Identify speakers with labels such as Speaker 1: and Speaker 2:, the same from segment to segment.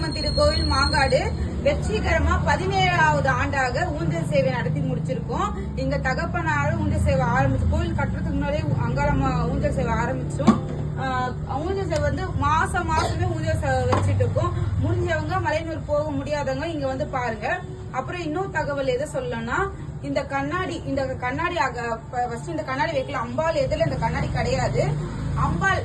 Speaker 1: அம்மன் திருக்கோவில் மாங்காடு வெற்றிகரமா 17வது ஆண்டாக ஊஞ்சல் சேவை நடத்தி முடிச்சிருக்கோம். எங்க தகப்பனால ஊஞ்சல் சேவை ஆரம்பிச்சு கோவில் கட்டுறதுக்கு முன்னாலே அங்காளம்மா ஊஞ்சல் சேவை ஆரம்பிச்சோம். ஊஞ்சல் சேவை வந்து மாசமே ஊஞ்சல் சேவை வச்சுட்டு இருக்கோம். முடிஞ்சவங்க மலையனூர் போக முடியாதவங்க இங்க வந்து பாருங்க. அப்புறம் இன்னொரு தகவல் எதை சொல்லணும்னா, இந்த கண்ணாடி இந்த கண்ணாடி வைக்கல. அம்பாள் எதிரில இந்த கண்ணாடி கிடையாது. அம்பாள்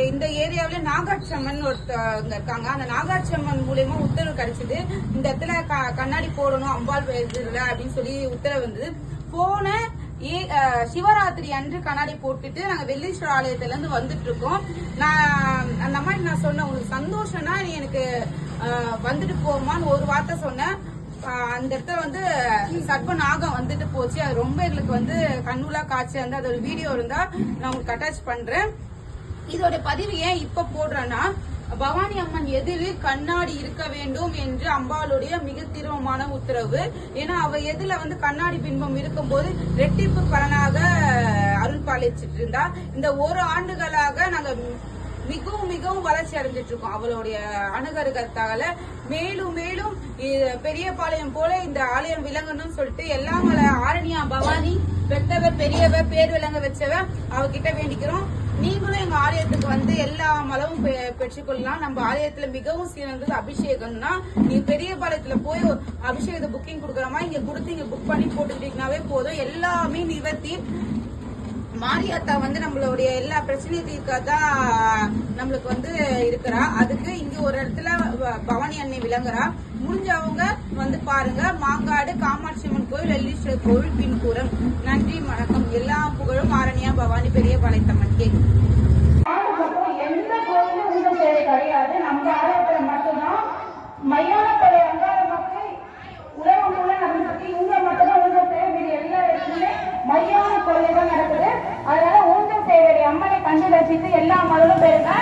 Speaker 1: இந்த ஏரியாவில நாகாட்சி அம்மன் ஒருத்தவங்க இருக்காங்க. அந்த நாகாட்சி அம்மன் மூலியமா உத்தரவு கிடைச்சது. இந்த இடத்துல கண்ணாடி போடணும் அம்பாள் எதிரில அப்படின்னு சொல்லி உத்தரவு வந்தது. போன சிவராத்திரி அன்று கண்ணாடி போட்டுட்டு நாங்க வெள்ளீஸ்வரர் ஆலயத்துல இருந்து வந்துட்டு இருக்கோம். நான் அந்த மாதிரி நான் சொன்னேன், உங்களுக்கு சந்தோஷம்னா நீ எனக்கு வந்துட்டு போமான்னு ஒரு வார்த்தை சொன்னேன். அந்த இடத்துல வந்து சர்ப்ப நாகம் வந்துட்டு போச்சு. அது ரொம்ப எங்களுக்கு வந்து கண்ணுலா காட்சி வந்து அது ஒரு வீடியோ இருந்தா நான் உங்களுக்கு அட்டாச் பண்றேன். இதோட பதிவு ஏன் இப்ப போடுறேன்னா, பவானி அம்மன் எதிரில் கண்ணாடி இருக்க வேண்டும் என்று அம்பாளுடைய மிக தீவிரமான உத்தரவு. ஏன்னா அவ எதிரில வந்து கண்ணாடி பின்பம் இருக்கும் போது ரெட்டிப்பு பலனாக அருள் பாலிச்சிட்டு இருந்தா. இந்த ஒரு ஆண்டுகளாக நாங்க மிகவும் வளர்ச்சி அடைஞ்சிட்டு இருக்கோம் அவளுடைய அணுகருகத்தால. மேலும் பெரியபாளையம் போல இந்த ஆலயம் விளங்கணும்னு சொல்லிட்டு எல்லாம் ஆரணியா பவானி பெத்தவ பெரியவ பேர் விளங்க வச்சவ அவகிட்ட வேண்டிக்கிறோம். நீங்களும் எங்க ஆலயத்துக்கு வந்து எல்லா மலவும் பெற்றுக்கொள்ளலாம். நம்ம ஆலயத்துல மிகவும் சிறந்தது அபிஷேகம்னா, நீ பெரியபாளையத்துல போய் அபிஷேகத்தை புக்கிங் கொடுக்கறமா இங்க கொடுத்து இங்க புக் பண்ணி போட்டுக்கிட்டீங்கன்னாவே போதும். எல்லாமே நிவர்த்தி. மாரியாத்தா வந்து நம்மளுடைய எல்லா பிரச்சனையும் தீர்க்காதான் நம்மளுக்கு வந்து இருக்கிறா. அதுக்கு இங்க ஒரு இடத்துல பவானி அன்னை விளங்குறா. முடிஞ்சவங்க வந்து பாருங்க. மாங்காடு காமாட்சி அம்மன் கோவில், வெள்ளீஸ்வரர் கோவில், பின்புறம். நன்றி, வணக்கம். எல்லா புகழும் ஆரணியா பவானி பெரிய பாளையத்தம்மன்கே.
Speaker 2: எந்த கோவிலும் ஊஞ்சல் சேவை கிடையாது. நம்ம ஆலயத்துல மட்டும்தான் மையானப்படை அங்காள மக்கள் உலகமுள்ள நடந்துட்டு இங்க மட்டும்தான் ஊஞ்சல் சேவை. எல்லா இடத்துலயுமே மையான கோவில் தான் நடக்குது. அதனால ஊஞ்சல் சேவை அம்மனை கண்டு ரசித்து எல்லா மகளும் பேருங்க.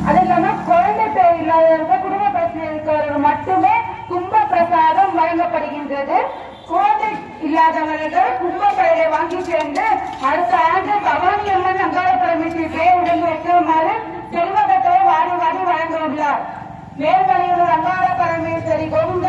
Speaker 2: அது இல்லாம குழந்தை பேர் இல்லாதவங்க, குடும்ப பிரச்சனை இருக்கிறவர்கள் மட்டுமே கும்ப பிரசாதம் வழங்கப்படுகின்றது. குழந்தை இல்லாதவர்கள் கும்ப பெயரை வாங்கி சேர்ந்து அடுத்த ஆண்டு பவானி அம்மன் அங்காள பரமேஸ்வரி பேருடன் வைக்குமாறு செல்வகத்தை வாரி வழங்க உள்ளார். மேல்மலையூர் அங்காள பரமேஸ்வரி கோவிந்த